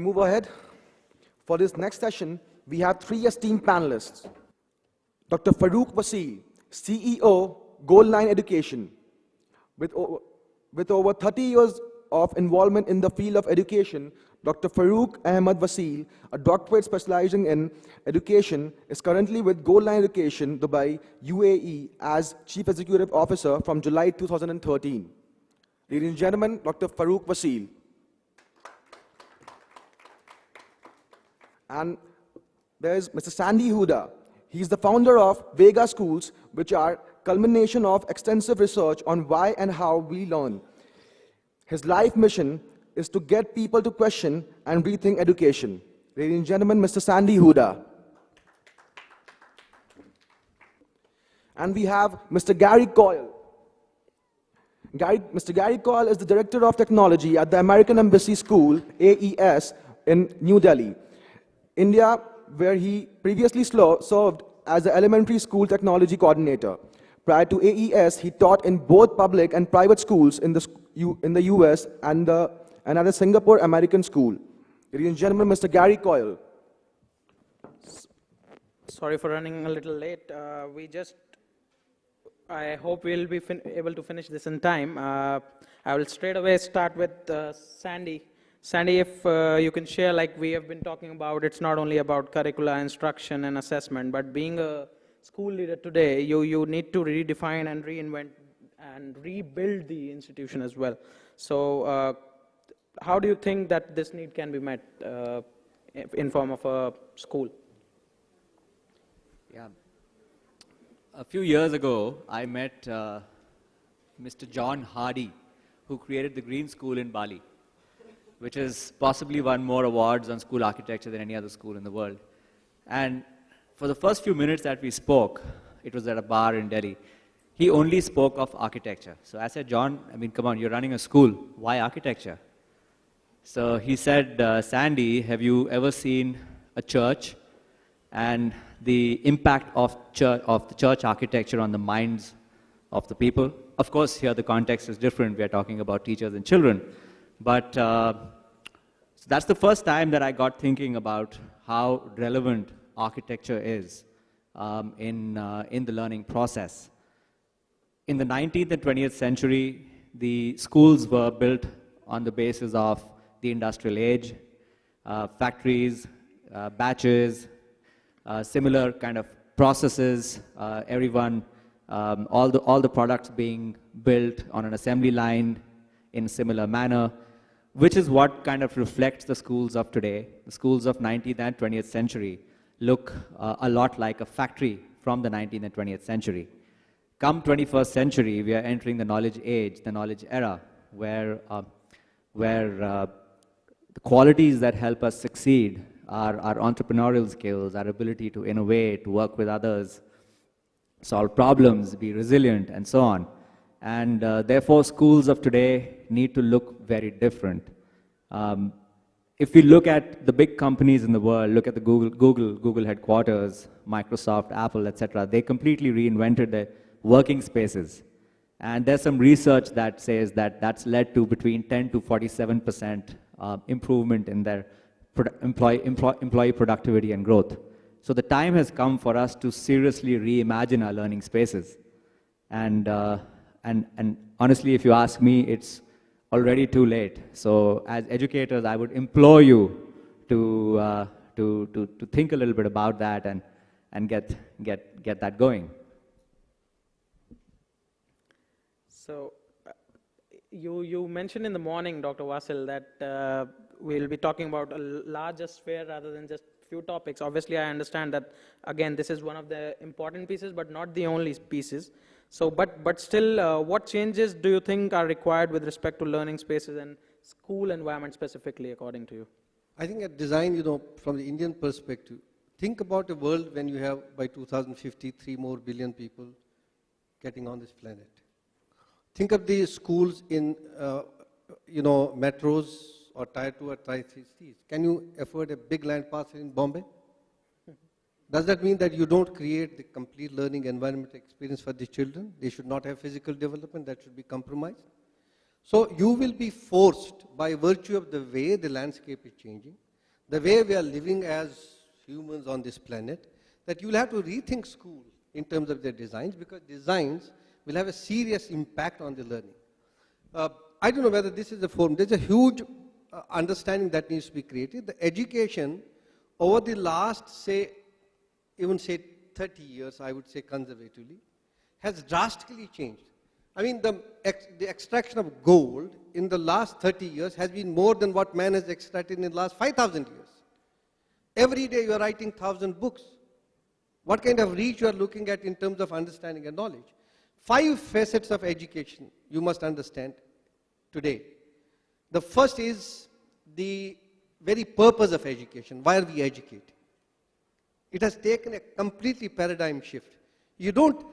move ahead, for this next session, we have three esteemed panelists. Dr. Farooq Wasil, CEO, Goal Line Education. With over 30 years of involvement in the field of education, Dr. Farooq Ahmed Wasil, a doctorate specializing in education, is currently with Goal Line Education, Dubai, UAE, as Chief Executive Officer from July 2013. Ladies and gentlemen, Dr. Farooq Wasil. And there's Mr. Sandy Huda. He's the founder of Vega Schools, which are culmination of extensive research on why and how we learn. His life mission is to get people to question and rethink education. Ladies and gentlemen, Mr. Sandy Huda. And we have Mr. Gary Coyle. Mr. Gary Coyle is the Director of Technology at the American Embassy School, AES, in New Delhi, India, where he previously served as the Elementary School Technology Coordinator. Prior to AES, he taught in both public and private schools in the US and at the Singapore American School. Ladies and gentlemen, Mr. Gary Coyle. Sorry for running a little late. I hope we'll be able to finish this in time. I will straight away start with Sandy. Sandy, if you can share, like we have been talking about, it's not only about curricula, instruction, and assessment, but being a school leader today, you need to redefine and reinvent and rebuild the institution as well. So how do you think that this need can be met in form of a school? Yeah. A few years ago, I met Mr. John Hardy, who created the Green School in Bali, which has possibly won more awards on school architecture than any other school in the world. And for the first few minutes that we spoke, it was at a bar in Delhi, he only spoke of architecture. So I said, John, I mean, come on, you're running a school. Why architecture? So he said, Sandy, have you ever seen a church and the impact of the church architecture on the minds of the people? Of course, here the context is different. We are talking about teachers and children. But so that's the first time that I got thinking about how relevant architecture is in the learning process. In the 19th and 20th century, the schools were built on the basis of the industrial age, factories, batches, similar kind of processes, everyone, all the products being built on an assembly line in a similar manner, which is what kind of reflects the schools of today. The schools of 19th and 20th century look a lot like a factory from the 19th and 20th century. Come 21st century, we are entering the knowledge age, the knowledge era, where the qualities that help us succeed are our entrepreneurial skills, our ability to innovate, to work with others, solve problems, be resilient, and so on. And therefore, schools of today need to look very different. If we look at the big companies in the world, look at the Google headquarters, Microsoft, Apple, etc., they completely reinvented their working spaces. And there's some research that says that that's led to between 10 to 47% improvement in their employee productivity and growth. So the time has come for us to seriously reimagine our learning spaces. And honestly, if you ask me, it's already too late. So as educators, I would implore you to think a little bit about that and get that going. So you mentioned in the morning, Dr. Wasil, that we'll be talking about a larger sphere rather than just few topics. Obviously, I understand that, again, this is one of the important pieces, but not the only pieces. So, but still, what changes do you think are required with respect to learning spaces and school environment specifically, according to you? I think at design, from the Indian perspective, think about a world when you have, by 2050, 3 more billion people getting on this planet. Think of the schools in, metros or Tier 2 or Tier 3 cities. Can you afford a big land parcel in Bombay? Does that mean that you don't create the complete learning environment experience for the children? They should not have physical development, that should be compromised. So you will be forced, by virtue of the way the landscape is changing, the way we are living as humans on this planet, that you'll have to rethink school in terms of their designs, because designs will have a serious impact on the learning. I don't know whether this is the forum. There's a huge understanding that needs to be created. The education over the last, say 30 years, I would say conservatively, has drastically changed. I mean, the extraction of gold in the last 30 years has been more than what man has extracted in the last 5,000 years. Every day you are writing 1,000 books. What kind of reach you are looking at in terms of understanding and knowledge? 5 facets of education you must understand today. The first is the very purpose of education. Why are we educating? It has taken a completely paradigm shift. You don't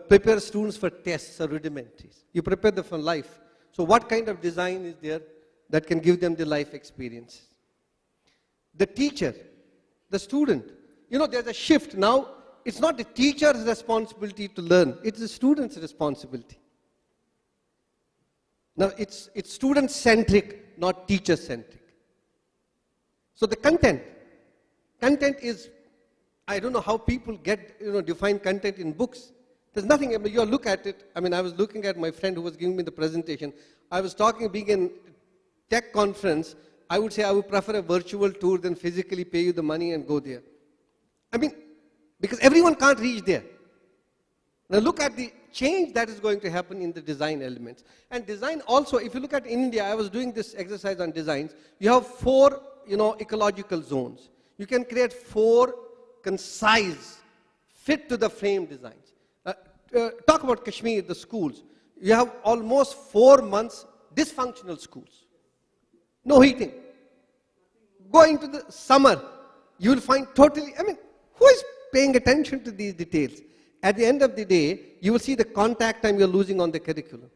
prepare students for tests or rudimentaries. You prepare them for life. So what kind of design is there that can give them the life experience? The teacher, the student. You know, there's a shift now. It's not the teacher's responsibility to learn. It's the student's responsibility. Now, it's student-centric, not teacher-centric. So the content is, I don't know how people define content in books. There's nothing, you look at it, I was looking at my friend who was giving me the presentation. I was talking, being in tech conference, I would say I would prefer a virtual tour than physically pay you the money and go there. Because everyone can't reach there. Now look at the change that is going to happen in the design elements. And design also, if you look at India, I was doing this exercise on designs, you have 4, ecological zones. You can create 4 concise, fit to the frame designs. Talk about Kashmir, the schools. You have almost 4 months dysfunctional schools. No heating. Go into the summer, you will find totally, who is paying attention to these details? At the end of the day, you will see the contact time you're losing on the curriculum.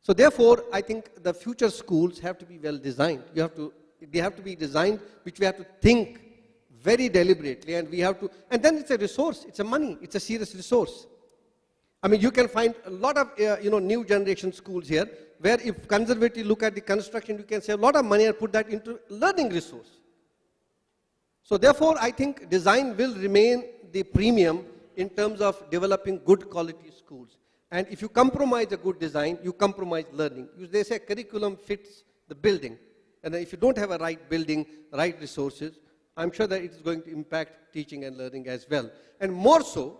So therefore, I think the future schools have to be well designed. They have to be designed, which we have to think very deliberately, and and then it's a resource, it's a money, it's a serious resource. You can find a lot of, new generation schools here, where if conservatively look at the construction, you can save a lot of money and put that into learning resource. So therefore, I think design will remain the premium in terms of developing good quality schools. And if you compromise a good design, you compromise learning. They say curriculum fits the building. And if you don't have a right building, right resources, I'm sure that it is going to impact teaching and learning as well. And more so,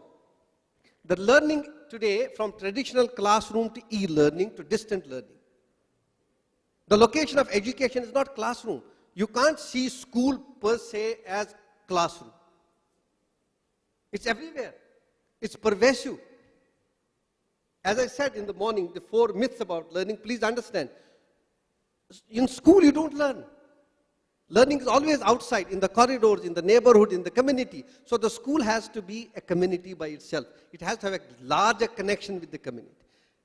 the learning today from traditional classroom to e-learning to distant learning. The location of education is not classroom. You can't see school per se as classroom. It's everywhere. It's pervasive. As I said in the morning, the 4 myths about learning, please understand. In school, you don't learn. Learning is always outside, in the corridors, in the neighborhood, in the community. So the school has to be a community by itself. It has to have a larger connection with the community.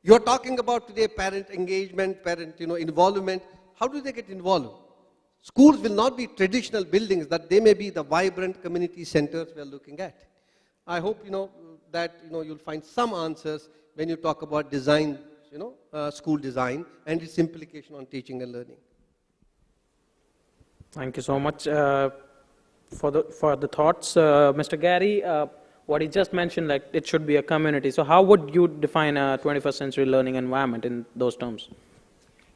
You're talking about today parent engagement, parent involvement. How do they get involved? Schools will not be traditional buildings, that they may be the vibrant community centers we're looking at. I hope that you'll find some answers when you talk about design, school design and its implication on teaching and learning. Thank you so much for the thoughts. Mr. Gary, what he just mentioned, like it should be a community. So how would you define a 21st century learning environment in those terms?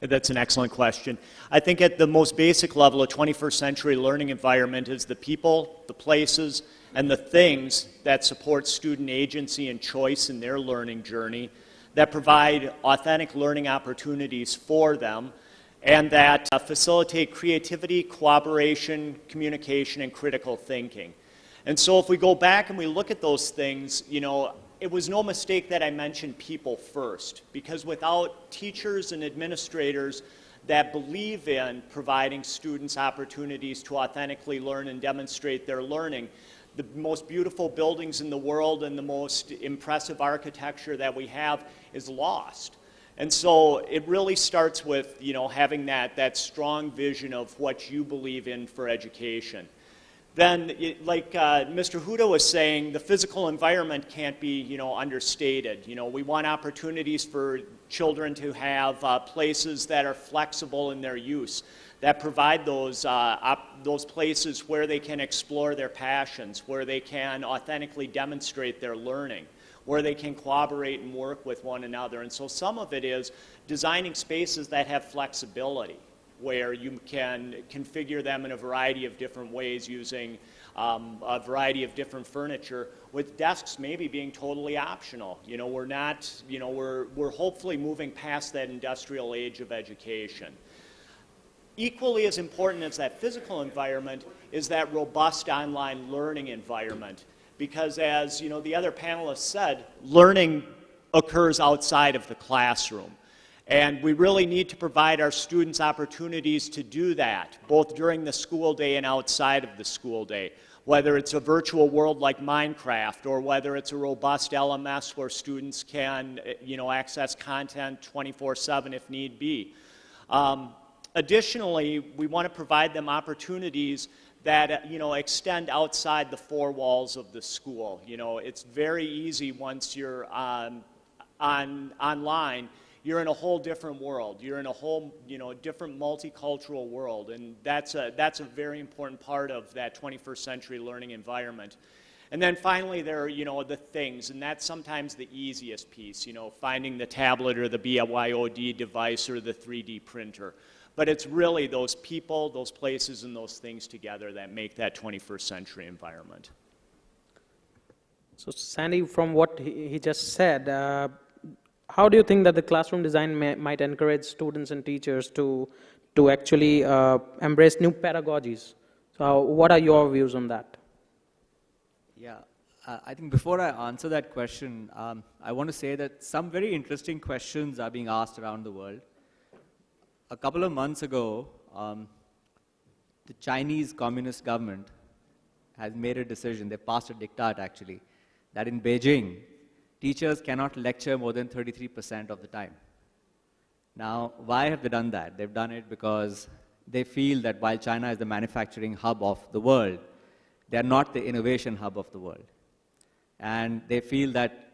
That's an excellent question. I think at the most basic level, a 21st century learning environment is the people, the places, and the things that support student agency and choice in their learning journey, that provide authentic learning opportunities for them, and that facilitate creativity, cooperation, communication, and critical thinking. And so if we go back and we look at those things, it was no mistake that I mentioned people first, because without teachers and administrators that believe in providing students opportunities to authentically learn and demonstrate their learning, the most beautiful buildings in the world and the most impressive architecture that we have is lost. And so it really starts with, having that strong vision of what you believe in for education. Then, like Mr. Huda was saying, the physical environment can't be, understated. We want opportunities for children to have places that are flexible in their use, that provide those places where they can explore their passions, where they can authentically demonstrate their learning, where they can collaborate and work with one another. And so some of it is designing spaces that have flexibility, where you can configure them in a variety of different ways using a variety of different furniture, with desks maybe being totally optional. You know, we're not, you know, we're hopefully moving past that industrial age of education. Equally as important as that physical environment is that robust online learning environment. Because as, you know, the other panelists said, learning occurs outside of the classroom. And we really need to provide our students opportunities to do that, both during the school day and outside of the school day. Whether it's a virtual world like Minecraft, or whether it's a robust LMS where students can, you know, access content 24/7 if need be. Additionally, we want to provide them opportunities that, you know, extend outside the four walls of the school. You know, it's very easy once you're online. You're in a whole different world. You're in a whole, you know, different multicultural world, and that's a very important part of that 21st century learning environment. And then finally, there are, you know, the things, and that's sometimes the easiest piece, you know, finding the tablet or the BYOD device or the 3D printer. But it's really those people, those places, and those things together that make that 21st century environment. So Sandy, from what he just said, how do you think that the classroom design might encourage students and teachers to actually embrace new pedagogies? So what are your views on that? Yeah, I think before I answer that question, I want to say that some very interesting questions are being asked around the world. A couple of months ago, the Chinese Communist government has made a decision, they passed a diktat actually, that in Beijing, teachers cannot lecture more than 33% of the time. Now, why have they done that? They've done it because they feel that while China is the manufacturing hub of the world, they are not the innovation hub of the world. And they feel that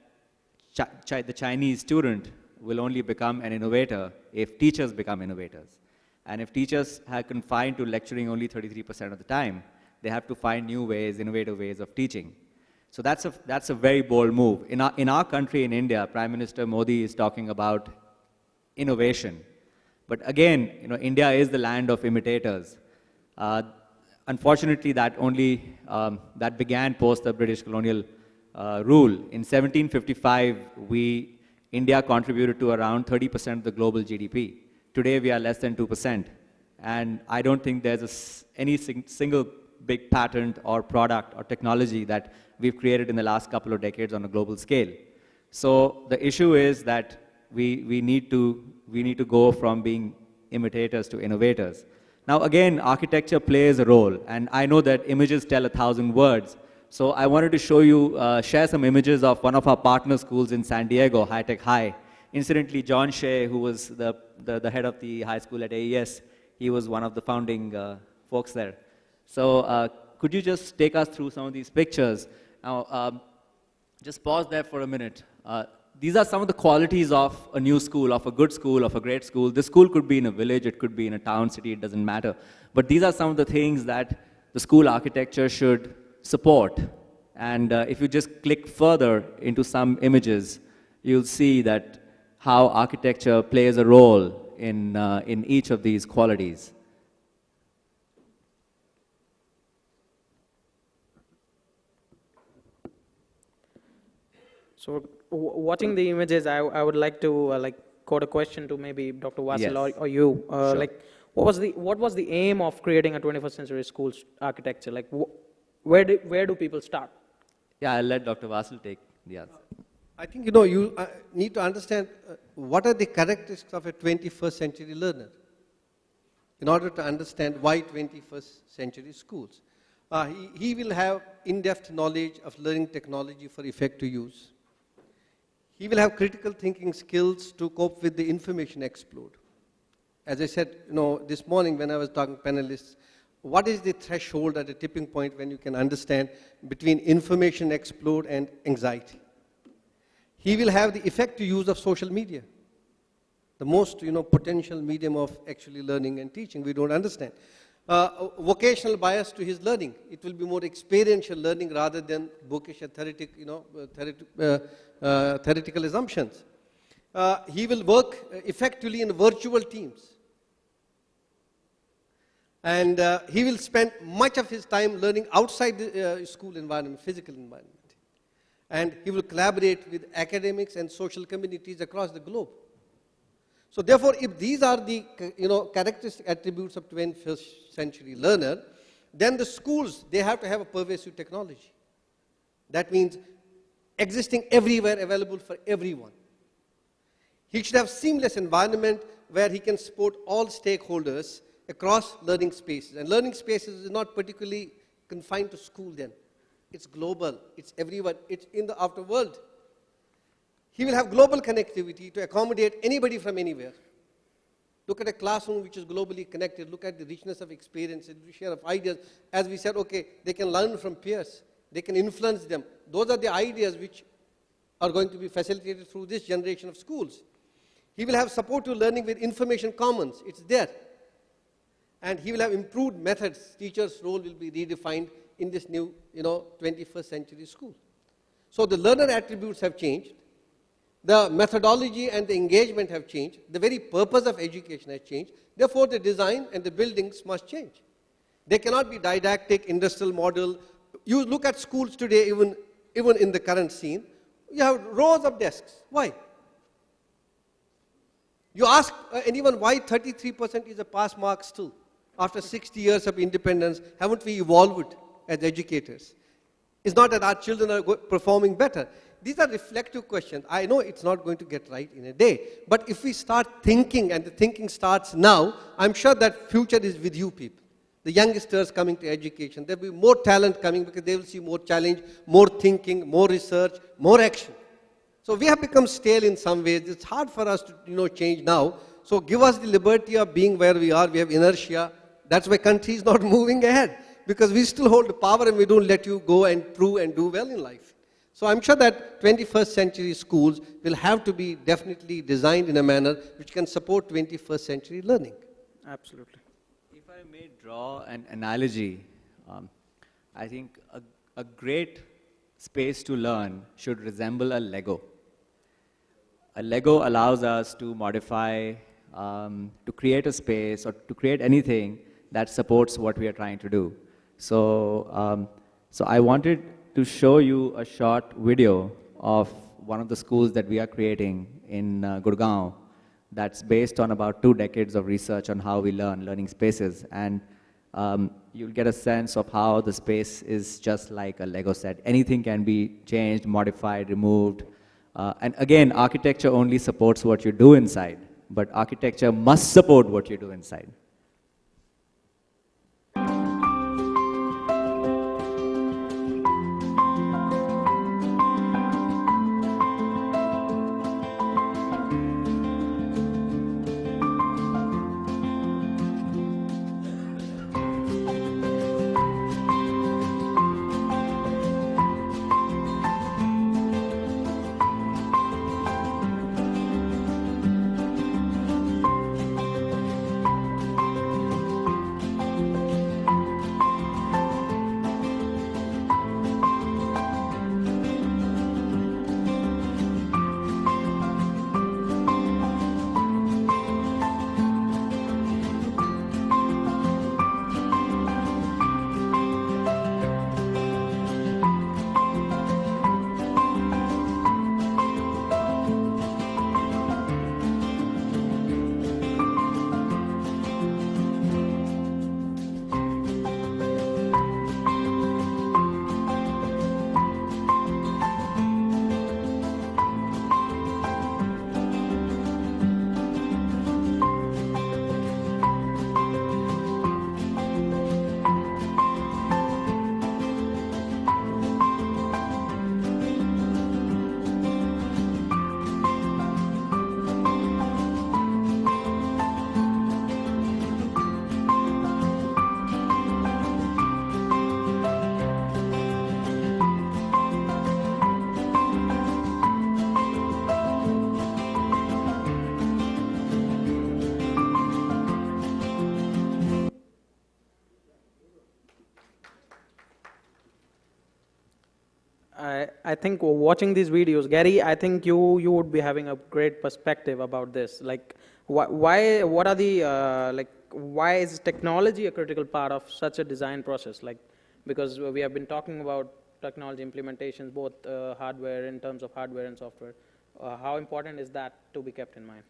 the Chinese student will only become an innovator if teachers become innovators. And if teachers are confined to lecturing only 33% of the time, they have to find new ways, innovative ways of teaching. So that's a very bold move. In our country, in India, Prime Minister Modi is talking about innovation. But again, you know, India is the land of imitators. Unfortunately, that began post the British colonial rule. In 1755, India contributed to around 30% of the global GDP. Today, we are less than 2%. And I don't think there's any single big patent or product or technology that we've created in the last couple of decades on a global scale. So the issue is that we need to go from being imitators to innovators. Now again, architecture plays a role, and I know that images tell 1,000 words. So I wanted to show you, share some images of one of our partner schools in San Diego, High Tech High. Incidentally, John Shea, who was the head of the high school at AES, he was one of the founding folks there. So could you just take us through some of these pictures? Now, just pause there for a minute. These are some of the qualities of a new school, of a good school, of a great school. This school could be in a village, it could be in a town, city, it doesn't matter. But these are some of the things that the school architecture should support. And if you just click further into some images, you'll see that how architecture plays a role in each of these qualities. So watching the images, I would like to quote a question to maybe Dr. Vasil Yes. or you. Sure. Like, what was the aim of creating a 21st century school architecture? Like, where do people start? Yeah, I'll let Dr. Vasil take the answer. I think, you know, you need to understand what are the characteristics of a 21st century learner in order to understand why 21st century schools. He will have in-depth knowledge of learning technology for effective use. He will have critical thinking skills to cope with the information explode. As I said, you know, this morning when I was talking to panelists, what is the threshold at a tipping point when you can understand between information explode and anxiety? He will have the effective use of social media. the most, potential medium of actually learning and teaching. We don't understand. Vocational bias to his learning. It will be more experiential learning rather than bookish and theoretical assumptions. He will work effectively in virtual teams. And he will spend much of his time learning outside the school environment, physical environment. And he will collaborate with academics and social communities across the globe. So therefore, if these are the characteristic attributes of 21st century learner, then the schools, they have to have a pervasive technology. That means existing everywhere, available for everyone. He should have seamless environment where he can support all stakeholders across learning spaces. And learning spaces is not particularly confined to school then. It's global, it's everywhere, it's in the outer world. He will have global connectivity to accommodate anybody from anywhere. Look at a classroom which is globally connected. Look at the richness of experiences, the share of ideas. As we said, okay, they can learn from peers. They can influence them. Those are the ideas which are going to be facilitated through this generation of schools. He will have support to learning with information commons. It's there. And he will have improved methods. Teachers' role will be redefined in this new, 21st century school. So the learner attributes have changed. The methodology and the engagement have changed. The very purpose of education has changed. Therefore, the design and the buildings must change. They cannot be didactic, industrial model. You look at schools today, even in the current scene, you have rows of desks. Why? You ask anyone why 33% is a pass mark still. After 60 years of independence, haven't we evolved as educators? It's not that our children are performing better. These are reflective questions. I know it's not going to get right in a day, but if we start thinking, and the thinking starts now, I'm sure that future is with you people. The youngsters coming to education, there will be more talent coming because they will see more challenge, more thinking, more research, more action. So we have become stale in some ways. It's hard for us to change now. So give us the liberty of being where we are. We have inertia. That's why country is not moving ahead, because we still hold the power and we don't let you go and prove and do well in life. So I'm sure that 21st century schools will have to be definitely designed in a manner which can support 21st century learning. Absolutely. If I may draw an analogy, I think a great space to learn should resemble a Lego. A Lego allows us to modify, to create a space or to create anything that supports what we are trying to do. So, so I wanted to show you a short video of one of the schools that we are creating in Gurgaon that's based on about 2 decades of research on how we learn, learning spaces. And you'll get a sense of how the space is just like a Lego set. Anything can be changed, modified, removed. And again, architecture only supports what you do inside, but architecture must support what you do inside. I think watching these videos, Gary, I think you would be having a great perspective about this. Like, why? What are the why is technology a critical part of such a design process? Like, because we have been talking about technology implementations, both hardware in terms of hardware and software. How important is that to be kept in mind?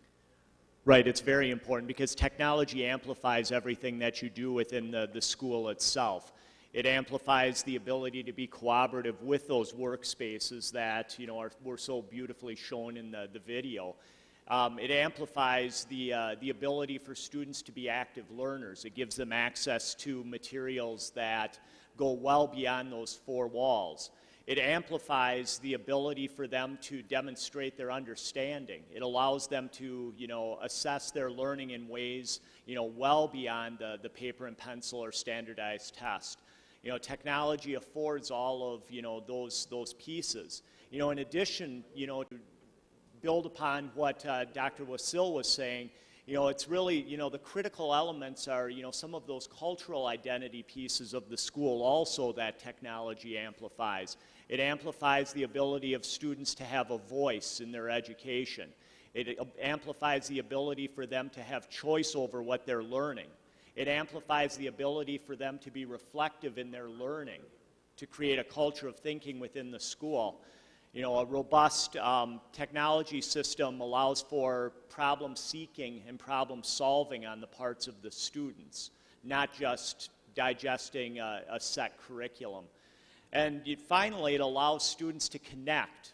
Right, it's very important because technology amplifies everything that you do within the school itself. It amplifies the ability to be cooperative with those workspaces that were so beautifully shown in the video. It amplifies the ability for students to be active learners. It gives them access to materials that go well beyond those four walls. It amplifies the ability for them to demonstrate their understanding. It allows them to, assess their learning in ways, well beyond the paper and pencil or standardized test. Technology affords all of, those pieces. In addition, to build upon what Dr. Wasil was saying, it's really, the critical elements are, some of those cultural identity pieces of the school also that technology amplifies. It amplifies the ability of students to have a voice in their education. It amplifies the ability for them to have choice over what they're learning. It amplifies the ability for them to be reflective in their learning, to create a culture of thinking within the school. A robust technology system allows for problem seeking and problem solving on the parts of the students, not just digesting a set curriculum. And finally, it allows students to connect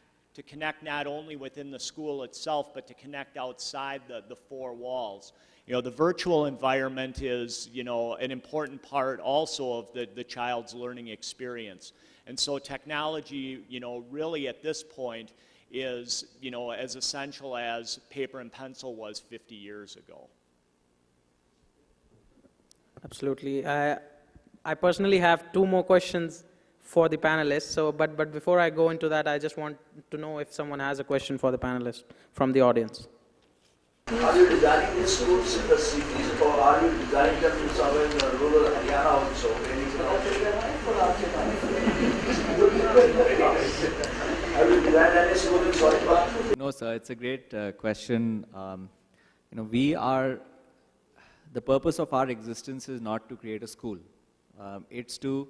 not only within the school itself, but to connect outside the four walls. The virtual environment is, an important part also of the child's learning experience. And so technology, really at this point is, as essential as paper and pencil was 50 years ago. Absolutely. I personally have two more questions for the panelists. So, but before I go into that, I just want to know if someone has a question for the panelists from the audience. Are you designing these schools in the cities, or are you designing them in somewhere in the rural Haryana also? Have you designed any school in Soipa? No, sir, it's a great question. The purpose of our existence is not to create a school. It's to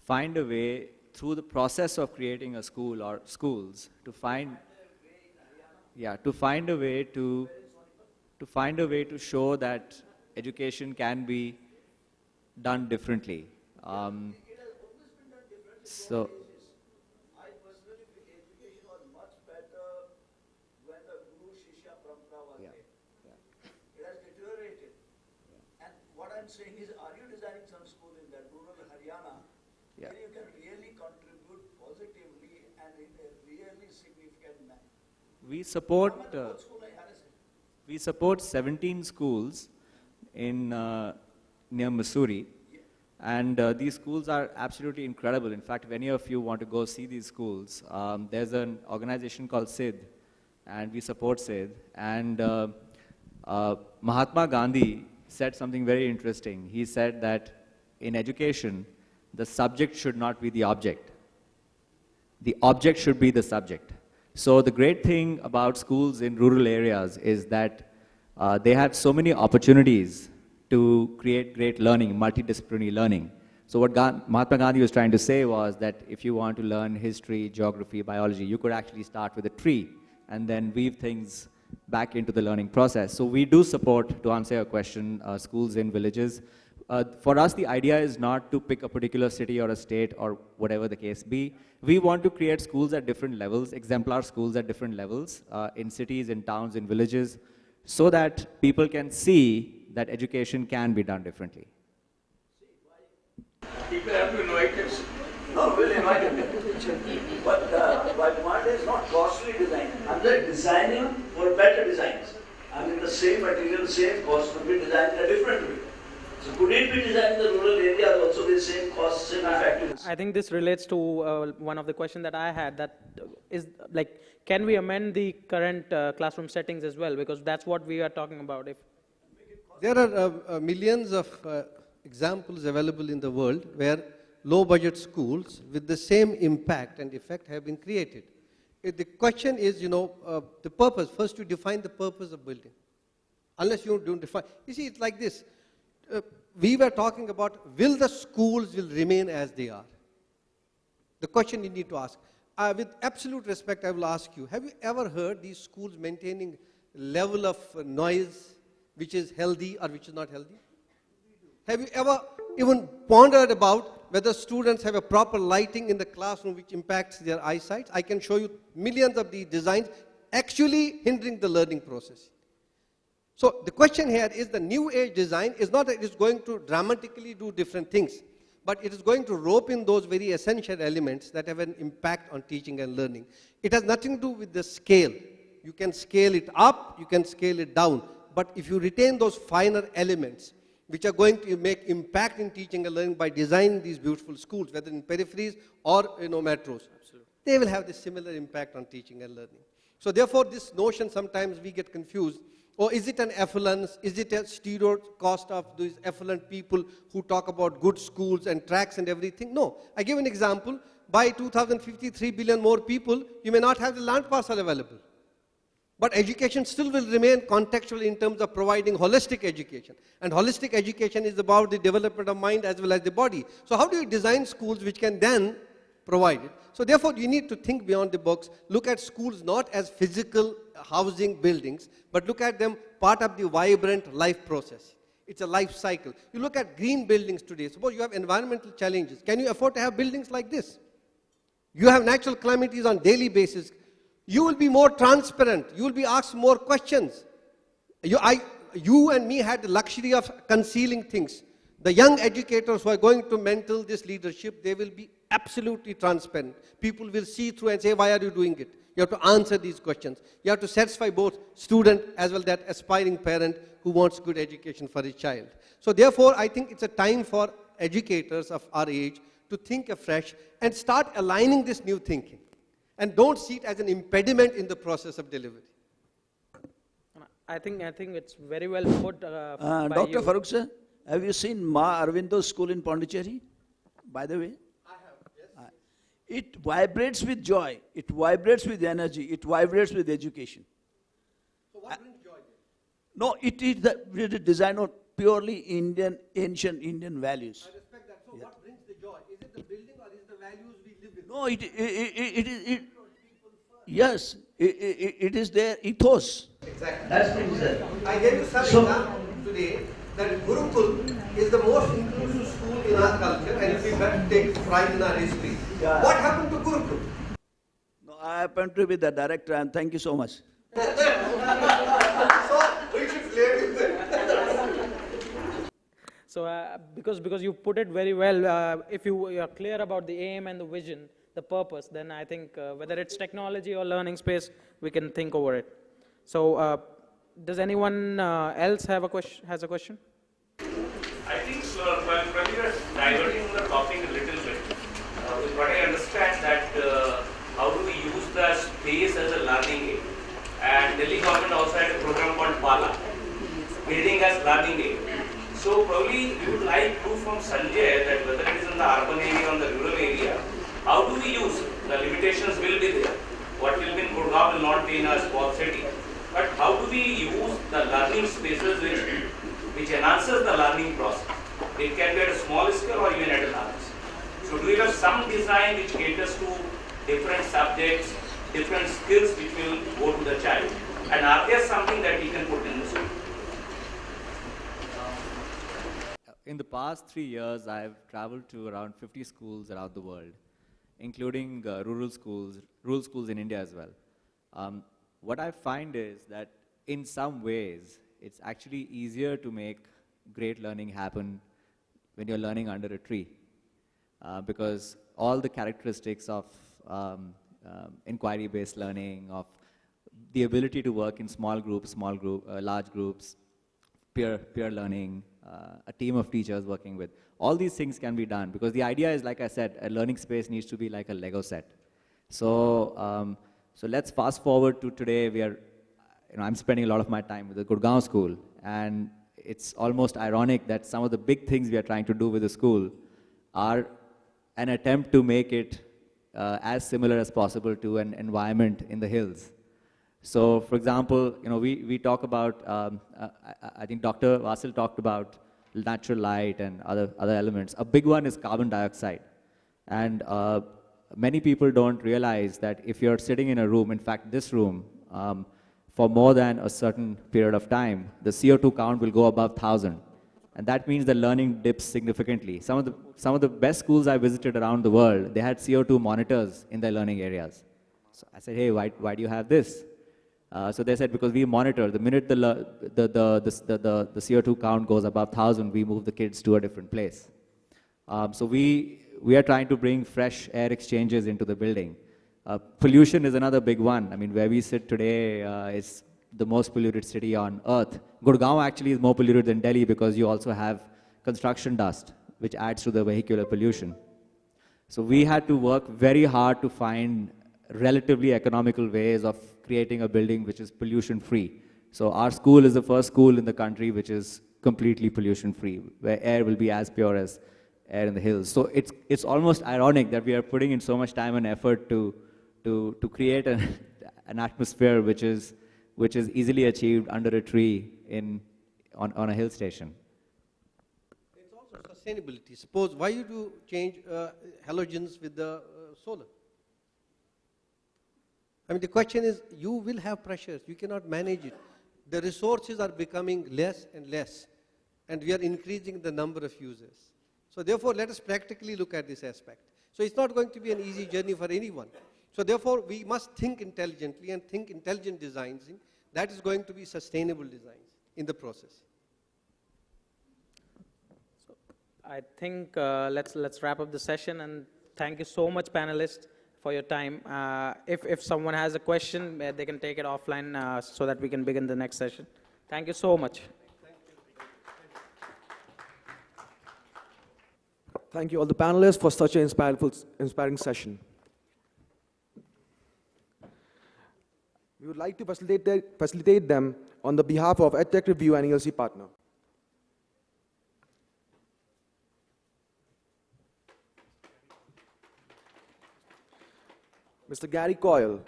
find a way through the process of creating a school or schools to find a way to show that education can be done differently. So. I personally feel education was much better when the Guru Shishya Parampara was there. It has deteriorated. And what I'm saying is, are you designing some school in that rural Haryana where you can really contribute positively and in a really significant manner? We support 17 schools in near Missouri, and these schools are absolutely incredible. In fact, if any of you want to go see these schools, there's an organization called SID, and we support SID. And Mahatma Gandhi said something very interesting. He said that in education, the subject should not be the object. The object should be the subject. So the great thing about schools in rural areas is that they have so many opportunities to create great learning, multidisciplinary learning. So what Mahatma Gandhi was trying to say was that if you want to learn history, geography, biology, you could actually start with a tree and then weave things back into the learning process. So we do support, to answer your question, schools in villages. For us, the idea is not to pick a particular city or a state or whatever the case be. We want to create schools at different levels, exemplar schools at different levels, in cities, in towns, in villages, so that people can see that education can be done differently. People have to invite us. No, we'll invite them. But my point is not costly design. I'm just designing for better designs. I mean, the same material, same cost would be designed in a different way. So could it be designed in the rural areas also with same cost, same effectiveness? I think this relates to one of the questions that I had, that is like, can we amend the current classroom settings as well? Because that's what we are talking about. There are millions of examples available in the world where low budget schools with the same impact and effect have been created. The question is, the purpose. First, you define the purpose of building. Unless you don't define. You see, it's like this. We were talking about, will the schools will remain as they are? The question you need to ask. With absolute respect, I will ask you, have you ever heard these schools maintaining level of noise which is healthy or which is not healthy? Have you ever even pondered about whether students have a proper lighting in the classroom which impacts their eyesight? I can show you millions of these designs actually hindering the learning process. So the question here is, the new age design is not that it is going to dramatically do different things, but it is going to rope in those very essential elements that have an impact on teaching and learning. It has nothing to do with the scale. You can scale it up, you can scale it down, but if you retain those finer elements which are going to make impact in teaching and learning by designing these beautiful schools, whether in peripheries or metros, they will have this similar impact on teaching and learning. So therefore, this notion, sometimes we get confused. Or is it an affluence? Is it a stereotype cost of these affluent people who talk about good schools and tracks and everything? No. I give an example. By 2050, 3 billion more people, you may not have the land parcel available. But education still will remain contextual in terms of providing holistic education. And holistic education is about the development of mind as well as the body. So how do you design schools which can then provide it? So therefore, you need to think beyond the box. Look at schools not as physical housing buildings, but look at them part of the vibrant life process. It's a life cycle. You look at green buildings today. Suppose you have environmental challenges. Can you afford to have buildings like this? You have natural calamities on daily basis. You will be more transparent. You will be asked more questions. You and me had the luxury of concealing things. The young educators who are going to mentor this leadership, they will be absolutely transparent. People will see through and say, why are you doing it? You have to answer these questions. You have to satisfy both student as well as that aspiring parent who wants good education for his child. So therefore, I think it's a time for educators of our age to think afresh and start aligning this new thinking. And don't see it as an impediment in the process of delivery. I think it's very well put by Dr. you. Farooq sir, have you seen Ma Arvindo's school in Pondicherry? By the way? I have, yes. It vibrates with joy, it vibrates with energy, it vibrates with education. So what brings joy? No, it is the design of purely Indian, ancient Indian values. I respect that. So what brings the joy? Is it the building or is it the values we live with? No, yes, it is their ethos. Exactly. That's the design. I gave you some example today that Gurukul is the most inclusive school in our culture, and if we take pride in our history. Yeah. What happened to Gurukul? No, I happen to be the director, and thank you so much. So we should blame you. So because you put it very well, if you are clear about the aim and the vision, the purpose, then I think whether it's technology or learning space, we can think over it. So does anyone else have a question? Has a question? I think when you are diverting the topic a little bit, with what I understand that how do we use the space as a learning aid? And Delhi government also had a program called Bala, building as learning aid. So probably we would like to from Sanjay that whether it is in the urban area or the rural area, how do we use? The limitations will be there. What will be in Gurgaon will not be in a small city. But how do we use the learning spaces which enhances the learning process? It can be at a small scale or even at a large. So do we have some design which caters to different subjects, different skills which will go to the child? And are there something that we can put in the school? In the past 3 years, I've traveled to around 50 schools around the world, including rural schools in India as well. What I find is that in some ways, it's actually easier to make great learning happen when you're learning under a tree, because all the characteristics of inquiry-based learning, of the ability to work in small groups, large groups, peer learning, a team of teachers working with. All these things can be done because the idea is, like I said, a learning space needs to be like a Lego set. So, so let's fast forward to today. I'm spending a lot of my time with the Gurgaon school, and it's almost ironic that some of the big things we are trying to do with the school are and attempt to make it as similar as possible to an environment in the hills. So, for example, we talk about, I think Dr. Vasil talked about natural light and other elements. A big one is carbon dioxide. And many people don't realize that if you're sitting in a room, in fact, this room, for more than a certain period of time, the CO2 count will go above 1,000. And that means the learning dips significantly. Some of the best schools I visited around the world, they had CO2 monitors in their learning areas. So I said, hey, why do you have this? So they said, because we monitor. The minute the CO2 count goes above 1,000, we move the kids to a different place. So we are trying to bring fresh air exchanges into the building. Pollution is another big one. I mean, where we sit today is the most polluted city on earth. Gurgaon actually is more polluted than Delhi because you also have construction dust, which adds to the vehicular pollution. So we had to work very hard to find relatively economical ways of creating a building which is pollution-free. So our school is the first school in the country which is completely pollution-free, where air will be as pure as air in the hills. So it's almost ironic that we are putting in so much time and effort to create an atmosphere which is easily achieved under a tree on a hill station. It's also sustainability. Suppose, why you do change halogens with the solar? I mean, the question is, you will have pressures. You cannot manage it. The resources are becoming less and less, and we are increasing the number of users. So therefore, let us practically look at this aspect. So it's not going to be an easy journey for anyone. So therefore, we must think intelligently and think intelligent designs. That is going to be sustainable designs in the process. So I think let's wrap up the session, and thank you so much, panelists, for your time. If someone has a question, they can take it offline so that we can begin the next session. Thank you so much. Thank you all the panelists for such an inspiring session. We would like to facilitate them on the behalf of EdTech Review and ELC partner. Mr. Gary Coyle.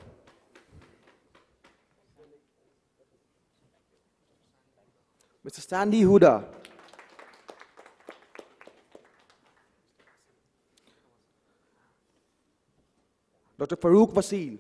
Mr. Sandy Huda. Dr. Farooq Vasil.